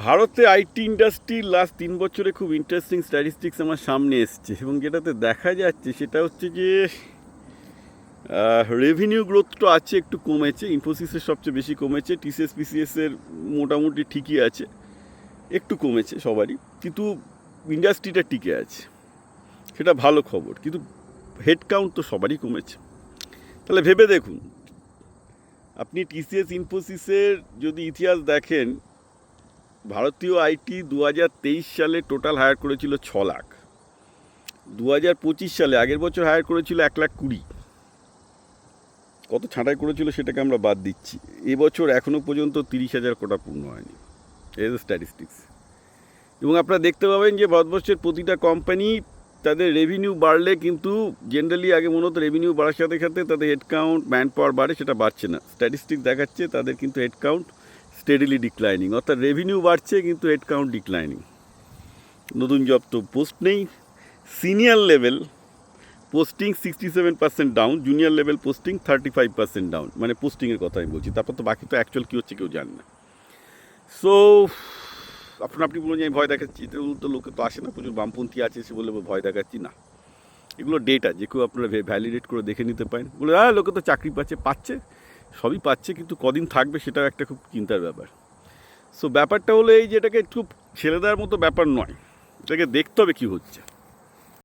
ভারতে আইটি ইন্ডাস্ট্রির লাস্ট 3 বছরে খুব ইন্টারেস্টিং স্ট্যাটিস্টিক্স আমার সামনে এসছে এবং যেটাতে দেখা যাচ্ছে সেটা হচ্ছে যে রেভিনিউ গ্রোথটা আছে, একটু কমেছে। ইনফোসিসের সবচেয়ে বেশি কমেছে, টিসিএস পিসিএসের মোটামুটি ঠিকই আছে, একটু কমেছে সবারই, কিন্তু ইন্ডাস্ট্রিটা টিকে আছে, সেটা ভালো খবর। কিন্তু হেড কাউন্ট তো সবারই কমেছে। তাহলে ভেবে দেখুন, আপনি টিসিএস ইনফোসিসের যদি ইতিহাস দেখেন, ভারতীয় আইটি 2023 সালে টোটাল হায়ার করেছিল 6 লাখ, 2025 সালে আগের বছর হায়ার করেছিল 1,20,000। কত ছাঁটাই করেছিল সেটাকে আমরা বাদ দিচ্ছি, এবছর এখনও পর্যন্ত 30,000 কোটা পূর্ণ হয়নি। এই স্ট্যাটিস্টিক্স। এবং আপনারা দেখতে পাবেন যে ভারতবর্ষের প্রতিটা কোম্পানি তাদের রেভিনিউ বাড়লে কিন্তু জেনারেলি আগে মনে হতো রেভিনিউ বাড়ার সাথে সাথে তাদের হেড কাউন্ট, ম্যান পাওয়ার বাড়ে, সেটা বাড়ছে না। স্ট্যাটিস্টিক্স দেখাচ্ছে তাদের কিন্তু হেড কাউন্ট স্টেডিলি ডিক্লাইনিং, অর্থাৎ রেভিনিউ বাড়ছে কিন্তু হেড কাউন্ট ডিক্লাইনিং। নতুন জব তো পোস্ট নেই। Senior level posting 67% down, junior level posting 35% down, মানে পোস্টিংয়ের কথা আমি বলছি। তারপর তো বাকি তো অ্যাকচুয়াল কী হচ্ছে কেউ জানে না। সো আপনি বলুন যে আমি ভয় দেখাচ্ছি, তো লোকে তো আসে না, প্রচুর বামপন্থী আছে, সে বলে ভয় দেখাচ্ছি না। এগুলো ডেটা যে কেউ আপনারা ভ্যালিডেট করে দেখে নিতে পারেন। বলে লোকে তো চাকরি পাচ্ছে, সবই পাচ্ছে, কিন্তু কদিন থাকবে সেটাও একটা খুব চিন্তার ব্যাপার। সো ব্যাপারটা হলো এই যে এটাকে একটু ছেড়ে দেওয়ার মতো ব্যাপার নয়, এটাকে দেখতে হবে কী হচ্ছে।